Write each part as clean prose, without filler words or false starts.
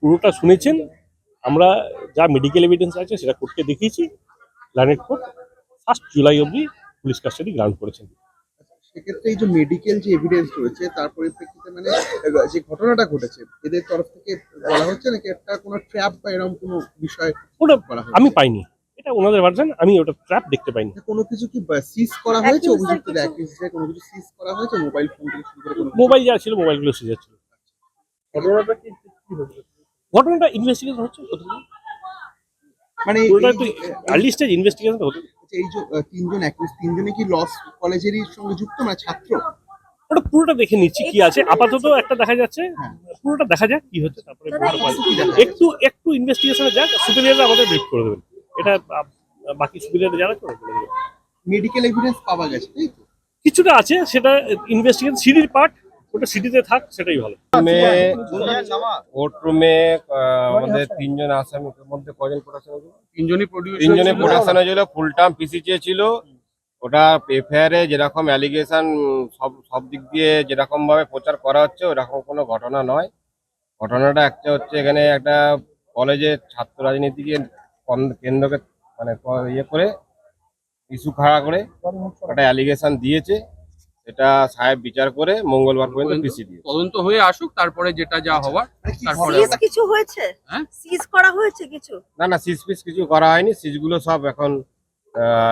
পুরোটা শুনেছেন। আমরা যা মেডিকেল এভিডেন্স আছে সেটা কোর্টকে দেখিয়েছি। লার্নেড কোর্ট 1 জুলাই অবধি পুলিশ কাস্টাডি গ্রান্ট করেছেন। সেক্ষেত্রে এই যে মেডিকেল যে এভিডেন্স রয়েছে তার পরিপ্রেক্ষিতে মানে যে ঘটনাটা ঘটেছে এদের তরফ থেকে বলা হচ্ছে নাকি একটা কোনো ট্র্যাপ বা এরকম কোনো বিষয় ওটা করা আমি হচ্ছে? পাইনি, এটা ওনাদের ভার্সন, আমি ওটা ট্র্যাপ দেখতে পাইনি। কোনো কিছু কি সিজ করা হয়েছে? Accuser অভিযুক্তদের কিছু- অ্যাকিউজদের কোনো কিছু সিজ করা হয়েছে? মোবাইল ফোন থেকে শুরু করে কোনো কিছু? মোবাইল যা ছিল মোবাইলগুলো সিজ ছিল। ঘটনাটা কি হয়েছে? ঘটনাটা ইনভেস্টিগেশন হচ্ছে, মানে পুরোটা এই একটু যে, আর্লি স্টেজ ইনভেস্টিগেশন হতো। এই যে তিনজন অ্যাকিউজ তিনজনে কি লস কলেজেরই সঙ্গে যুক্ত মানে ছাত্র? ওটা পুরোটা দেখে নিচ্ছি কি আছে, আপাতত একটা দেখা যাচ্ছে, হ্যাঁ। পুরোটা দেখা যাক কি হচ্ছে, তারপরে দাদা, কি দেখা একটু একটু ইনভেস্টিগেশনে যাক, সুপিরিয়ররা আমাদের ব্রিফ করে দেবেন। এটা বাকি সুপিরিয়র যারা করে বলে দেবেন। মেডিকেল এভিডেন্স পাওয়া গেছে তাই তো? কিছুটা আছে, সেটা ইনভেস্টিগেশন সিডির পার্ট, ওটা সিডিতে থাক, সেটাই ভালো। কোর্ট রুমে আমাদের তিনজন আসামির মধ্যে কজন প্রোডাকশন হয়েছিল? তিনজনই তিনজনের প্রোডাকশন হয়েছিল। ফুল টার্ম পিসি চেয়েছিল। ওটা এফআইআর এ যেরকম অ্যালিগেশন সব দিক দিয়ে যেরকম ভাবে প্রচার করা হচ্ছে ওরকম কোনো ঘটনা নয়। ঘটনাটা একটা হচ্ছে এখানে একটা কলেজের ছাত্র রাজনীতিকে কেন্দ্রকে মানে ইয়ে করে ইস্যু খাড়া করে একটা অ্যালিগেশন দিয়েছে। এটা সাহেব বিচার করে মঙ্গলবার পর্যন্ত পিসি দিয়ে তদন্ত হয়ে আসুক, তারপরে যেটা যা হওয়ার তারপরে সিজ কিছু হয়েছে? হ্যাঁ? সিজ করা হয়েছে কিছু? না সিজ পিস কিছু করা হয়নি। সিজগুলো সব এখন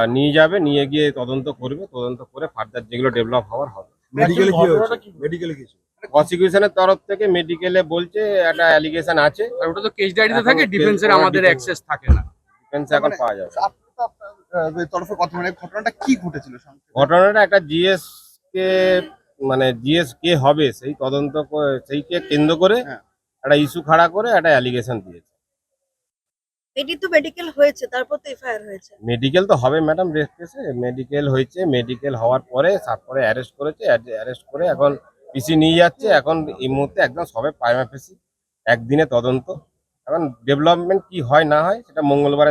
নিয়ে যাবে, নিয়ে গিয়ে তদন্ত করবে, তদন্ত করে ফার্দার যেগুলো ডেভেলপ হওয়ার হবে। মেডিকেল কি হয়েছে? মেডিকেল কিছু প্রসিকিউশনের তরফ থেকে মেডিকেলে বলছে একটা অ্যালিগেশন আছে। আর ওটা তো কেস ডায়েরিতে এখন থাকে, ডিফেন্সের ওরা আমাদের defense- অ্যাক্সেস থাকে না। ডিফেন্স এখন পাওয়া যাবে। আপনার তরফে কথা মানে ঘটনাটা কি ঘটেছিল সংক্ষেপে? ঘটনাটা একটা জিএস কে মানে জিএস কে হবে সেই তদন্ত সেইকে কেন্দ্র করে হ্যাঁ। একটা ইস্যু খাড়া করে একটা অ্যালিগেশন দিয়েছে। এটি তো মেডিকেল হয়েছে, তারপর তো এফআইআর হয়েছে। মেডিকেল তো হবে ম্যাডাম, রেপ কেসে মেডিকেল হয়েছে। মেডিকেল হওয়ার পরে তারপরে অ্যারেস্ট করেছে, অ্যারেস্ট করে এখন পিসি নিয়ে যাচ্ছে। এখন এই মুহূর্তে একদম সবে প্রাইমা ফেসি একদিনে তদন্ত। এখন ডেভেলপমেন্ট কি হয় না হয় সেটা মঙ্গলবারে